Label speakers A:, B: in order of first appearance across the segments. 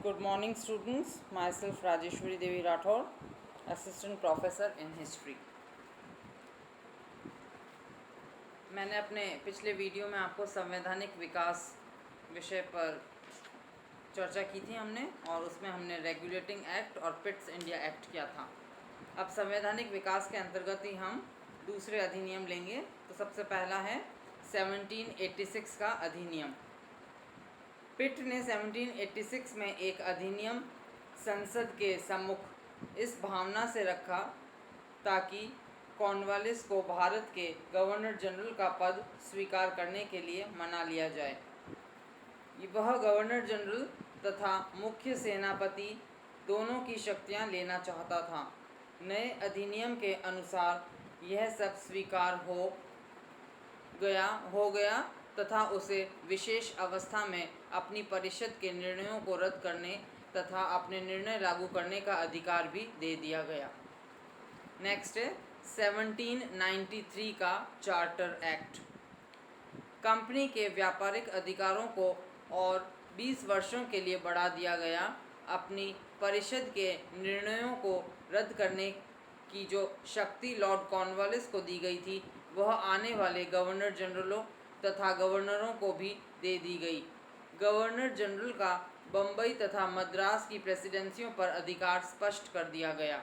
A: Good morning students, myself Rajeshwari Devi Rathore, Assistant Professor in History. मैंने अपने पिछले video में आपको संवैधानिक विकास विषय पर चर्चा की थी हमने, और उसमें हमने रेगुलेटिंग एक्ट और पिट्स इंडिया एक्ट किया था। अब संवैधानिक विकास के अंतर्गत ही हम दूसरे अधिनियम लेंगे। तो सबसे पहला है 1786 का अधिनियम। पिट ने 1786 में एक अधिनियम संसद के सम्मुख इस भावना से रखा ताकि कॉर्नवालिस को भारत के गवर्नर जनरल का पद स्वीकार करने के लिए मना लिया जाए। वह गवर्नर जनरल तथा मुख्य सेनापति दोनों की शक्तियां लेना चाहता था। नए अधिनियम के अनुसार यह सब स्वीकार हो गया तथा उसे विशेष अवस्था में अपनी परिषद के निर्णयों को रद्द करने तथा अपने निर्णय लागू करने का अधिकार भी दे दिया गया। नेक्स्ट है 1793 का चार्टर एक्ट। कंपनी के व्यापारिक अधिकारों को और 20 वर्षों के लिए बढ़ा दिया गया। अपनी परिषद के निर्णयों को रद्द करने की जो शक्ति लॉर्ड कॉर्नवालिस को दी गई थी, वह आने वाले गवर्नर जनरलों तथा गवर्नरों को भी दे दी गई। गवर्नर जनरल का बम्बई तथा मद्रास की प्रेसिडेंसियों पर अधिकार स्पष्ट कर दिया गया।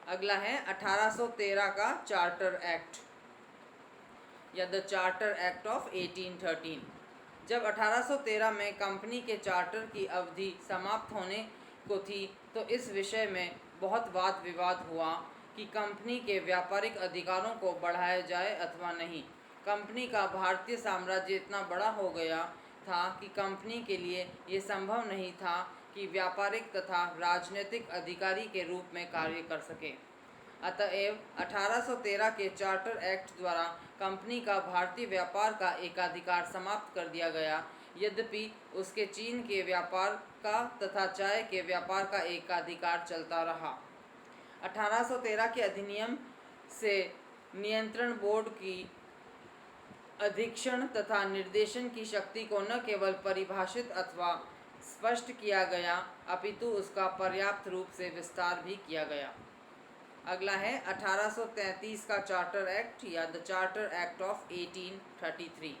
A: अगला है 1813 का चार्टर एक्ट या द चार्टर एक्ट ऑफ 1813। जब 1813 में कंपनी के चार्टर की अवधि समाप्त होने को थी, तो इस विषय में बहुत वाद विवाद हुआ कि कंपनी के व्यापारिक अधिकारों को बढ़ाया जाए अथवा नहीं। कंपनी का भारतीय साम्राज्य इतना बड़ा हो गया था कि कंपनी के लिए ये संभव नहीं था कि व्यापारिक तथा राजनीतिक अधिकारी के रूप में कार्य कर सके। अतएव 1813 के चार्टर एक्ट द्वारा कंपनी का भारतीय व्यापार का एकाधिकार समाप्त कर दिया गया। यद्यपि उसके चीन के व्यापार का तथा चाय के व्यापार का एकाधिकार चलता रहा। 1813 के अधिनियम से नियंत्रण बोर्ड की अधीक्षण तथा निर्देशन की शक्ति को न केवल परिभाषित अथवा स्पष्ट किया गया, अपितु उसका पर्याप्त रूप से विस्तार भी किया गया। अगला है 1833 का चार्टर एक्ट या द चार्टर एक्ट ऑफ 1833।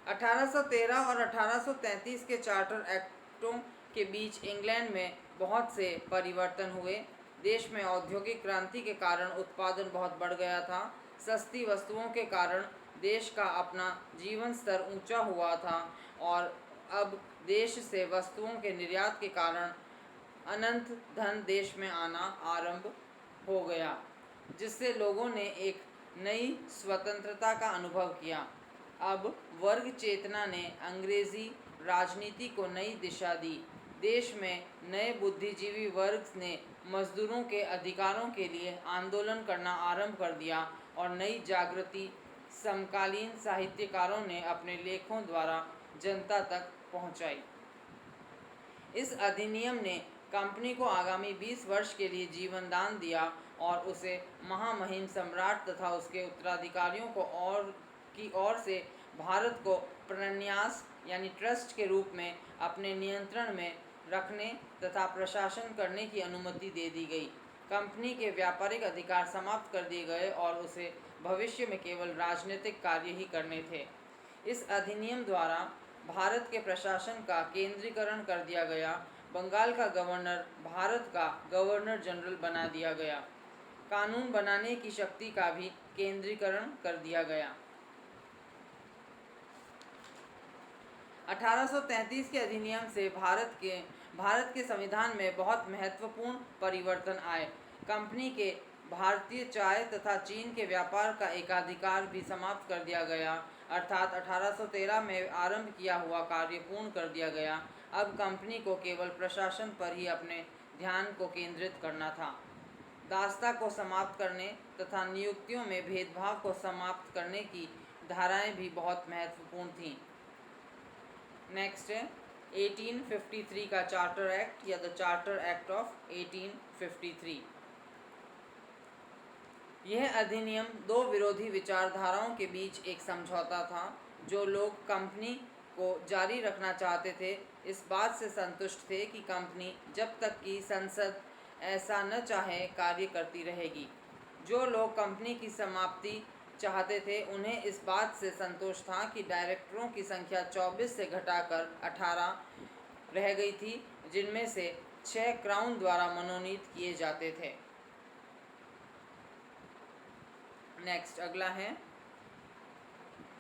A: 1813 और 1833 के चार्टर एक्टों के बीच इंग्लैंड में बहुत से परिवर्तन हुए। देश में औद्योगिक क्रांति के कारण उत्पादन बहुत बढ़ गया था। सस्ती वस्तुओं के कारण देश का अपना जीवन स्तर ऊंचा हुआ था, और अब देश से वस्तुओं के निर्यात के कारण अनंत धन देश में आना आरंभ हो गया, जिससे लोगों ने एक नई स्वतंत्रता का अनुभव किया। अब वर्ग चेतना ने अंग्रेजी राजनीति को नई दिशा दी। देश में नए बुद्धिजीवी वर्ग ने मजदूरों के अधिकारों के लिए आंदोलन करना आरंभ कर दिया, और नई जागृति समकालीन साहित्यकारों ने अपने लेखों द्वारा जनता तक पहुंचाई। इस अधिनियम ने कंपनी को आगामी 20 वर्ष के लिए जीवन दान दिया और उसे महामहिम सम्राट तथा उसके उत्तराधिकारियों की ओर से भारत को प्रन्यास यानी ट्रस्ट के रूप में अपने नियंत्रण में रखने तथा प्रशासन करने की अनुमति दे दी गई। कंपनी के व्यापारिक अधिकार समाप्त कर दिए गए और उसे भविष्य में केवल राजनीतिक कार्य ही करने थे। इस अधिनियम द्वारा भारत के प्रशासन का केंद्रीकरण कर दिया गया। बंगाल का गवर्नर भारत का गवर्नर जनरल बना दिया गया। कानून बनाने की शक्ति का भी केंद्रीकरण कर दिया गया। 1833 के अधिनियम से भारत के संविधान में बहुत महत्वपूर्ण परिवर्तन आए। कंपनी के भारतीय चाय तथा चीन के व्यापार का एकाधिकार भी समाप्त कर दिया गया, अर्थात 1813 में आरंभ किया हुआ कार्य पूर्ण कर दिया गया। अब कंपनी को केवल प्रशासन पर ही अपने ध्यान को केंद्रित करना था। दासता को समाप्त करने तथा नियुक्तियों में भेदभाव को समाप्त करने की धाराएं भी बहुत महत्वपूर्ण थीं। नेक्स्ट है 1853 का चार्टर एक्ट या द चार्टर एक्ट ऑफ 1853। यह अधिनियम दो विरोधी विचारधाराओं के बीच एक समझौता था। जो लोग कंपनी को जारी रखना चाहते थे, इस बात से संतुष्ट थे कि कंपनी जब तक कि संसद ऐसा न चाहे कार्य करती रहेगी। जो लोग कंपनी की समाप्ति चाहते थे, उन्हें इस बात से संतोष था कि डायरेक्टरों की संख्या 24 से घटाकर 18 रह गई थी, जिनमें से 6 क्राउन द्वारा मनोनीत किए जाते थे। नेक्स्ट अगला है,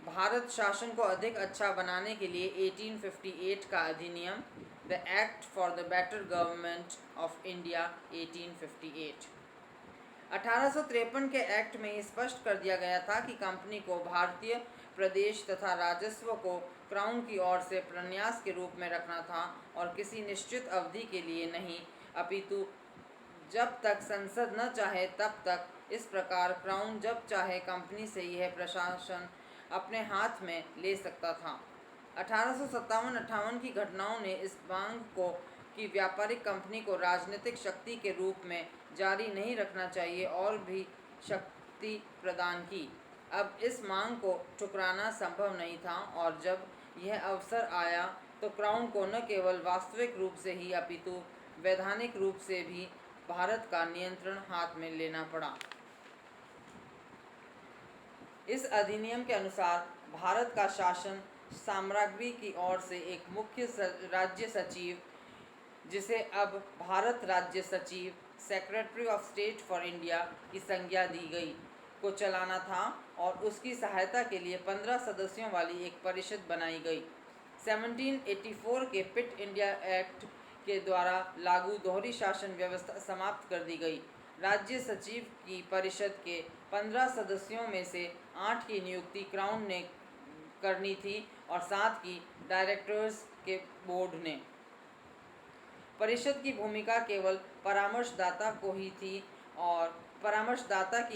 A: भारत शासन को अधिक अच्छा बनाने के लिए 1858 का अधिनियम, the act for the better government of India 1858। 1853 के एक्ट में स्पष्ट कर दिया गया था कि कंपनी को भारतीय प्रदेश तथा राजस्व को क्राउन की ओर से प्रन्यास के रूप में रखना था और किसी निश्चित अवधि के लिए नहीं, अपितु जब तक संसद न चाहे तब तक। इस प्रकार क्राउन जब चाहे कंपनी से यह प्रशासन अपने हाथ में ले सकता था। 1857-58 की घटनाओं ने इस मांग को कि व्यापारिक कंपनी को राजनीतिक शक्ति के रूप में जारी नहीं रखना चाहिए और भी शक्ति प्रदान की। अब इस मांग को ठुकराना संभव नहीं था और जब यह अवसर आया तो क्राउन को न केवल वास्तविक रूप से ही अपितु वैधानिक रूप से भी भारत का नियंत्रण हाथ में लेना पड़ा। इस अधिनियम के अनुसार भारत का शासन साम्राज्य की ओर से एक मुख्य राज्य सचिव, जिसे अब भारत राज्य सचिव secretary of state for India की संज्ञा दी गई, को चलाना था और उसकी सहायता के लिए 15 सदस्यों वाली एक परिषद बनाई गई। 1784 के पिट इंडिया एक्ट के द्वारा लागू दोहरी शासन व्यवस्था समाप्त कर दी गई। राज्य सचिव की परिषद के 15 सदस्यों में से 8 की नियुक्ति क्राउन ने करनी थी और 7 की डायरेक्टर्स के बोर्ड ने। परिषद की भूमिका केवल परामर्शदाता की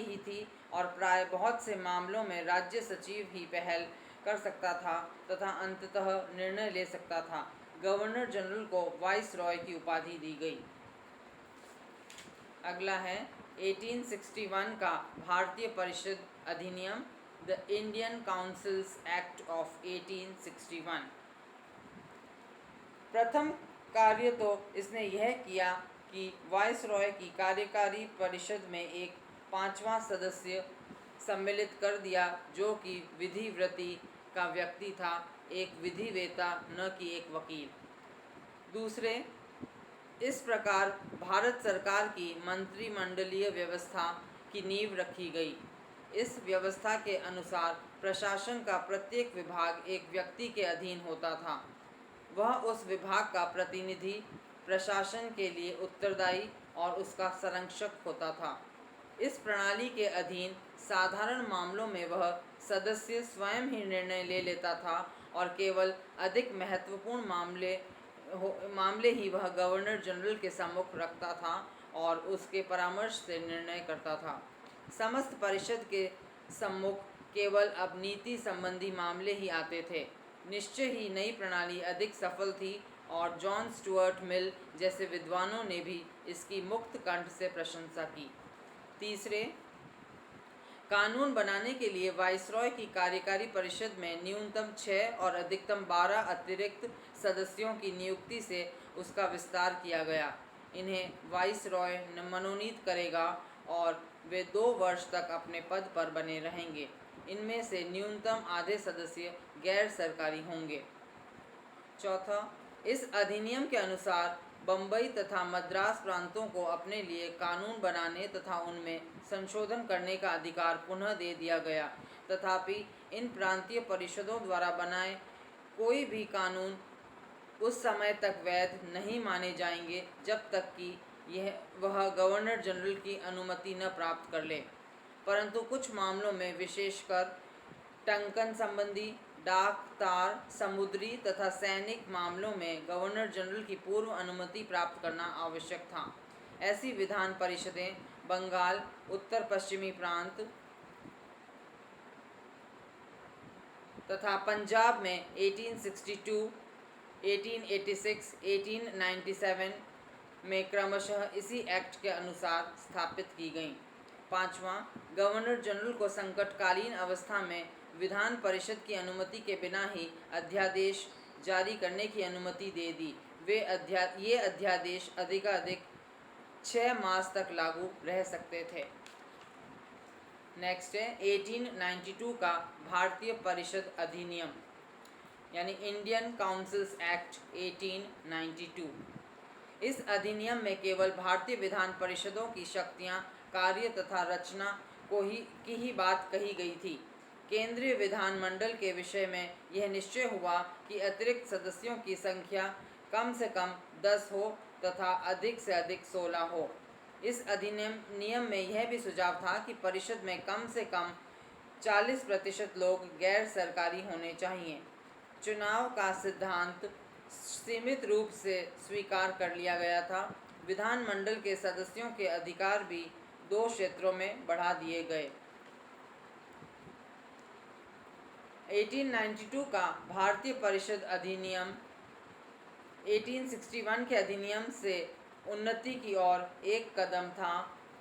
A: ही थी और प्राय बहुत से मामलों में राज्य सचिव ही पहल कर सकता था तथा अंततः निर्णय ले सकता था। गवर्नर जनरल को वाइस रॉय की उपाधि दी गई। अगला है 1861 का भारतीय परिषद अधिनियम, the Indian councils act of 1861। प्रथम कार्य तो इसने यह किया कि वाइस रॉय की कार्यकारी परिषद में एक 5वां सदस्य सम्मिलित कर दिया, जो कि विधिवृत्ति का व्यक्ति था, एक विधिवेता न कि एक वकील। दूसरे, इस प्रकार भारत सरकार की मंत्रिमंडलीय व्यवस्था की नींव रखी गई। इस व्यवस्था के अनुसार प्रशासन का प्रत्येक विभाग एक व्यक्ति के अधीन होता था। वह उस विभाग का प्रतिनिधि, प्रशासन के लिए उत्तरदायी और उसका संरक्षक होता था। इस प्रणाली के अधीन साधारण मामलों में वह सदस्य स्वयं ही निर्णय ले लेता था और केवल अधिक महत्वपूर्ण मामले ही वह गवर्नर जनरल के सम्मुख रखता था और उसके परामर्श से निर्णय करता था। समस्त परिषद के सम्मुख केवल अब नीति संबंधी मामले ही आते थे। निश्चय ही नई प्रणाली अधिक सफल थी और जॉन स्टुअर्ट मिल जैसे विद्वानों ने भी इसकी मुक्त कंठ से प्रशंसा की। तीसरे, कानून बनाने के लिए वाइसरॉय की कार्यकारी परिषद में न्यूनतम 6 और अधिकतम 12 अतिरिक्त सदस्यों की नियुक्ति से उसका विस्तार किया गया। इन्हें वाइसरॉय मनोनीत करेगा और वे 2 वर्ष तक अपने पद पर बने रहेंगे। इनमें से न्यूनतम आधे सदस्य गैर सरकारी होंगे। चौथा, इस अधिनियम के अनुसार बम्बई तथा मद्रास प्रांतों को अपने लिए कानून बनाने तथा उनमें संशोधन करने का अधिकार पुनः दे दिया गया। तथापि इन प्रांतीय परिषदों द्वारा बनाए कोई भी कानून उस समय तक वैध नहीं माने जाएंगे जब तक कि वह गवर्नर जनरल की अनुमति न प्राप्त कर ले। परंतु कुछ मामलों में, विशेषकर टंकन संबंधी, डाक, तार, समुद्री तथा सैनिक मामलों में गवर्नर जनरल की पूर्व अनुमति प्राप्त करना आवश्यक था। ऐसी विधान परिषदें बंगाल, उत्तर पश्चिमी प्रांत तथा पंजाब में 1862, 1886, 1897 में क्रमशः इसी एक्ट के अनुसार स्थापित की गईं। पाँचवां, गवर्नर जनरल को संकटकालीन अवस्था में विधान परिषद की अनुमति के बिना ही अध्यादेश जारी करने की अनुमति दे दी। ये अध्यादेश अधिकाधिक 6 मास तक लागू रह सकते थे। नेक्स्ट है 1892 का भारतीय परिषद अधिनियम, यानी इंडियन काउंसिल्स एक्ट 1892। इस अधिनियम में केवल भारतीय विधान परिषदों की शक्तियां, कार्य तथा रचना की ही बात कही गई थी। केंद्रीय विधानमंडल के विषय में यह निश्चय हुआ कि अतिरिक्त सदस्यों की संख्या कम से कम 10 हो तथा अधिक से अधिक 16 हो। इस अधिनियम में यह भी सुझाव था कि परिषद में कम से कम 40% लोग गैर सरकारी होने चाहिए। चुनाव का सिद्धांत सीमित रूप से स्वीकार कर लिया गया था। विधानमंडल के सदस्यों के अधिकार भी 2 क्षेत्रों में बढ़ा दिए गए। 1892 का भारतीय परिषद अधिनियम 1861 के अधिनियम से उन्नति की ओर एक कदम था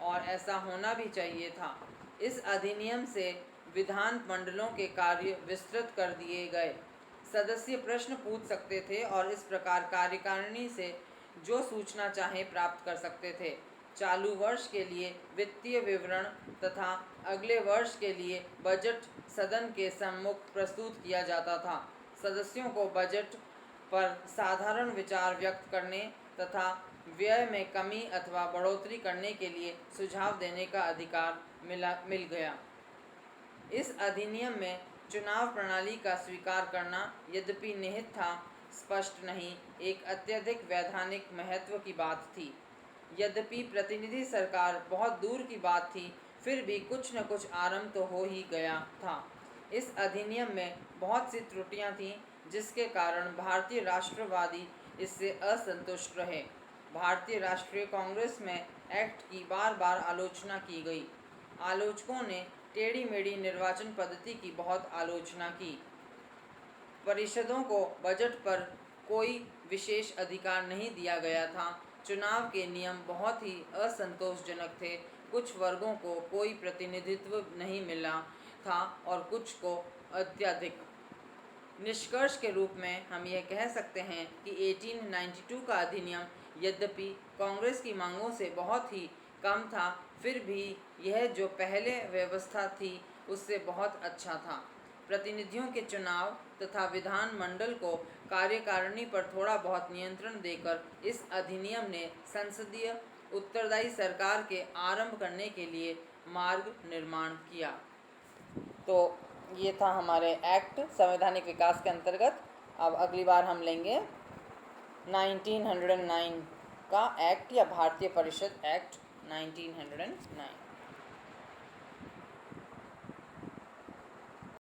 A: और ऐसा होना भी चाहिए था। इस अधिनियम से विधान मंडलों के कार्य विस्तृत कर दिए गए। सदस्य प्रश्न पूछ सकते थे और इस प्रकार कार्यकारिणी से जो सूचना चाहे प्राप्त कर सकते थे। चालू वर्ष के लिए वित्तीय विवरण तथा अगले वर्ष के लिए बजट सदन के सम्मुख प्रस्तुत किया जाता था। सदस्यों को बजट पर साधारण विचार व्यक्त करने तथा व्यय में कमी अथवा बढ़ोतरी करने के लिए सुझाव देने का अधिकार मिल गया। इस अधिनियम में चुनाव प्रणाली का स्वीकार करना यद्यपि निहित था, स्पष्ट नहीं, एक अत्यधिक वैधानिक महत्व की बात थी। यद्यपि प्रतिनिधि सरकार बहुत दूर की बात थी, फिर भी कुछ न कुछ आरंभ तो हो ही गया था। इस अधिनियम में बहुत सी त्रुटियां थीं, जिसके कारण भारतीय राष्ट्रवादी इससे असंतुष्ट रहे। भारतीय राष्ट्रीय कांग्रेस में एक्ट की बार बार आलोचना की गई। आलोचकों ने टेढ़ी मेढ़ी निर्वाचन पद्धति की बहुत आलोचना की। परिषदों को बजट पर कोई विशेष अधिकार नहीं दिया गया था। चुनाव के नियम बहुत ही असंतोषजनक थे। कुछ वर्गों को कोई प्रतिनिधित्व नहीं मिला था और कुछ को अत्यधिक। निष्कर्ष के रूप में हम यह कह सकते हैं कि 1892 का अधिनियम यद्यपि कांग्रेस की मांगों से बहुत ही कम था, फिर भी यह जो पहले व्यवस्था थी उससे बहुत अच्छा था। प्रतिनिधियों के चुनाव तथा विधान मंडल को कार्यकारिणी पर थोड़ा बहुत नियंत्रण देकर इस अधिनियम ने संसदीय उत्तरदायी सरकार के आरंभ करने के लिए मार्ग निर्माण किया। तो ये था हमारे एक्ट संवैधानिक विकास के अंतर्गत। अब अगली बार हम लेंगे 1909 का एक्ट या भारतीय परिषद एक्ट 1909।